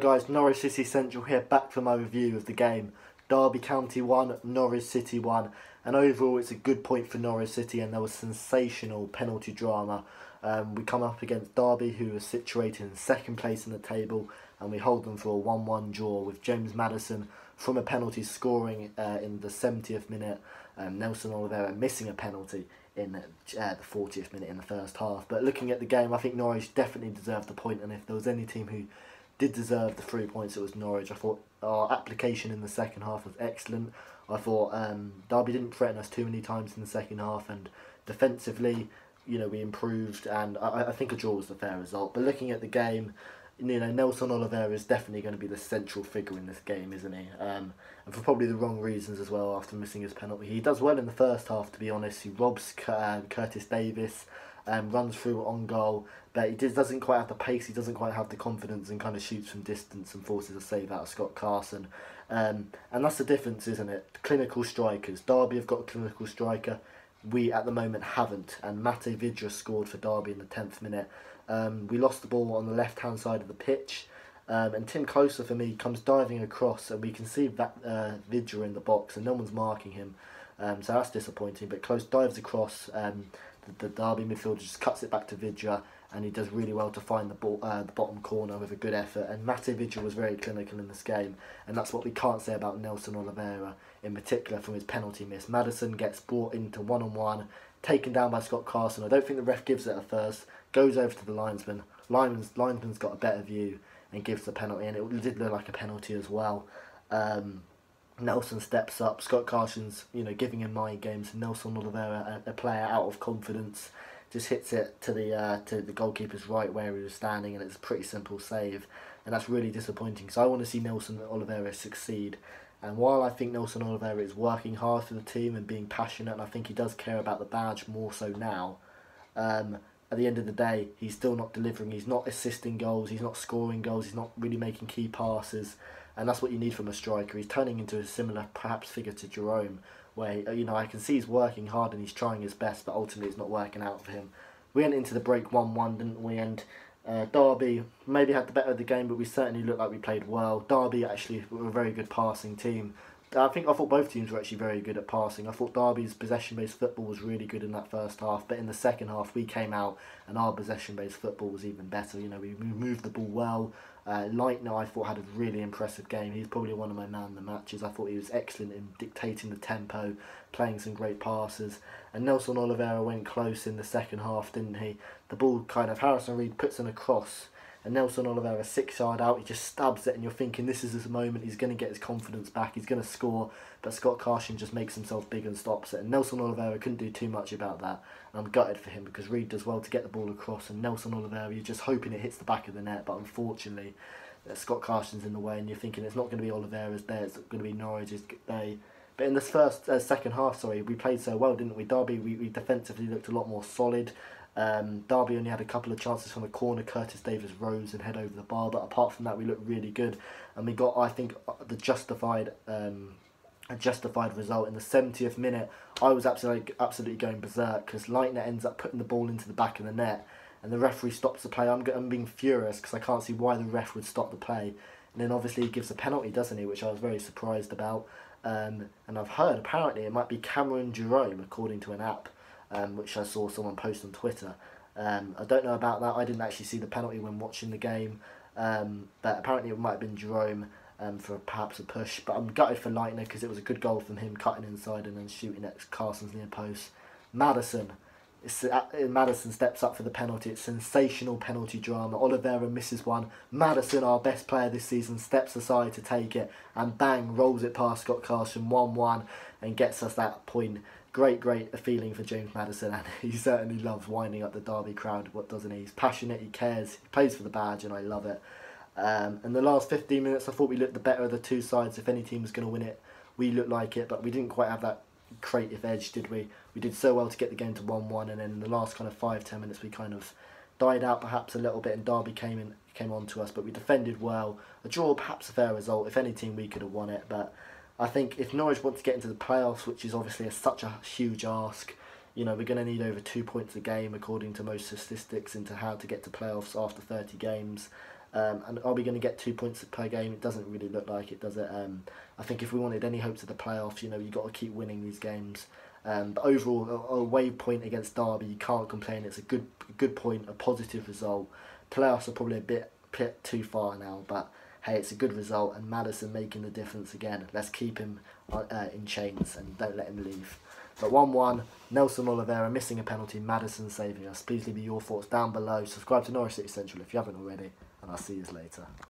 guys, Norwich City Central here, back for my review of the game. Derby County 1, Norwich City 1, and overall it's a good point for Norwich City, and there was sensational penalty drama. We come up against Derby, who are situated in second place in the table, and we hold them for a 1-1 draw with James Maddison from a penalty scoring in the 70th minute, Nelson Oliveira missing a penalty in the 40th minute in the first half. But looking at the game, I think Norwich definitely deserved the point, and if there was any team who did deserve the 3 points, it was Norwich. I thought our application in the second half was excellent. I thought Derby didn't threaten us too many times in the second half, and defensively, we improved, and I think a draw was the fair result. But looking at the game, Nelson Oliveira is definitely going to be the central figure in this game, isn't he? And for probably the wrong reasons as well after missing his penalty. He does well in the first half, to be honest. He robs Curtis Davis, runs through on goal, but he doesn't quite have the pace, he doesn't quite have the confidence, and kind of shoots from distance and forces a save out of Scott Carson. And that's the difference, isn't it? Clinical strikers. Derby have got a clinical striker. We at the moment haven't, and Mate Vidra scored for Derby in the 10th minute. We lost the ball on the left hand side of the pitch, and Tim Closer for me comes diving across, and we can see that Vidra in the box, and no one's marking him, so that's disappointing. But Close dives across, the Derby midfielder just cuts it back to Vidra, and he does really well to find the ball, the bottom corner with a good effort. And Mate Vidra was very clinical in this game, and that's what we can't say about Nelson Oliveira, in particular from his penalty miss. Maddison gets brought into one-on-one, taken down by Scott Carson. I don't think the ref gives it at first, goes over to the linesman. Linesman's got a better view and gives the penalty, and it did look like a penalty as well. Nelson steps up. Scott Carson's, giving him mind games. Nelson Oliveira, a player out of confidence, just hits it to the goalkeeper's right where he was standing, and it's a pretty simple save, and that's really disappointing. So I want to see Nelson Oliveira succeed. And while I think Nelson Oliveira is working hard for the team and being passionate, and I think he does care about the badge more so now, at the end of the day, he's still not delivering. He's not assisting goals, he's not scoring goals, he's not really making key passes, and that's what you need from a striker. He's turning into a similar, perhaps, figure to Jerome, where, I can see he's working hard and he's trying his best, but ultimately it's not working out for him. We went into the break 1-1, didn't we? And Derby maybe had the better of the game, but we certainly looked like we played well. Derby actually were a very good passing team. I thought both teams were actually very good at passing. I thought Derby's possession-based football was really good in that first half, but in the second half we came out and our possession-based football was even better. We moved the ball well. Leitner, I thought, had a really impressive game. He's probably one of my man of the matches. I thought he was excellent in dictating the tempo, playing some great passes. And Nelson Oliveira went close in the second half, didn't he? The ball Harrison Reed puts in a cross, and Nelson Oliveira 6 yard out, he just stabs it, and you're thinking this is his moment, he's going to get his confidence back, he's going to score, but Scott Carson just makes himself big and stops it, and Nelson Oliveira couldn't do too much about that, and I'm gutted for him because Reed does well to get the ball across, and Nelson Oliveira, you're just hoping it hits the back of the net, but unfortunately Scott Carson's in the way, and you're thinking it's not going to be Oliveira's day, it's going to be Norwich's day. But in this second half, we played so well, didn't we? Derby, we defensively looked a lot more solid. Derby only had a couple of chances from the corner. Curtis Davis rose and head over the bar, but apart from that we looked really good, and we got, I think, the justified result in the 70th minute. I was absolutely going berserk because Leitner ends up putting the ball into the back of the net, and the referee stops the play. I'm being furious because I can't see why the ref would stop the play, and then obviously he gives a penalty, doesn't he, which I was very surprised about. And I've heard apparently it might be Cameron Jerome, according to an app, which I saw someone post on Twitter. I don't know about that. I didn't actually see the penalty when watching the game, but apparently it might have been Jerome for perhaps a push. But I'm gutted for Leitner because it was a good goal from him, cutting inside and then shooting at Carson's near post. Maddison steps up for the penalty. It's sensational penalty drama. Oliveira misses one. Maddison, our best player this season, steps aside to take it, and bang, rolls it past Scott Carson, 1-1, and gets us that point. Great feeling for James Maddison, and he certainly loves winding up the Derby crowd. What doesn't he? He's passionate, he cares, he plays for the badge, and I love it. In the last 15 minutes, I thought we looked the better of the two sides. If any team was going to win it, we looked like it, but we didn't quite have that creative edge, did we? We did so well to get the game to 1-1, and then in the last kind of 5-10 minutes we kind of died out perhaps a little bit, and Derby came on to us, but we defended well. A draw, perhaps a fair result. If any team, we could have won it, but I think if Norwich want to get into the playoffs, which is obviously such a huge ask, we're going to need over 2 points a game according to most statistics into how to get to playoffs after 30 games. And are we going to get 2 points per game? It doesn't really look like it, does it? I think if we wanted any hopes of the playoffs, you've got to keep winning these games. But overall, a away point against Derby, you can't complain. It's a good point, a positive result. Playoffs are probably a bit too far now, but hey, it's a good result. And Maddison making the difference again. Let's keep him in chains and don't let him leave. But 1-1, Nelson Oliveira missing a penalty, Maddison saving us. Please leave me your thoughts down below. Subscribe to Norwich City Central if you haven't already, and I'll see you later.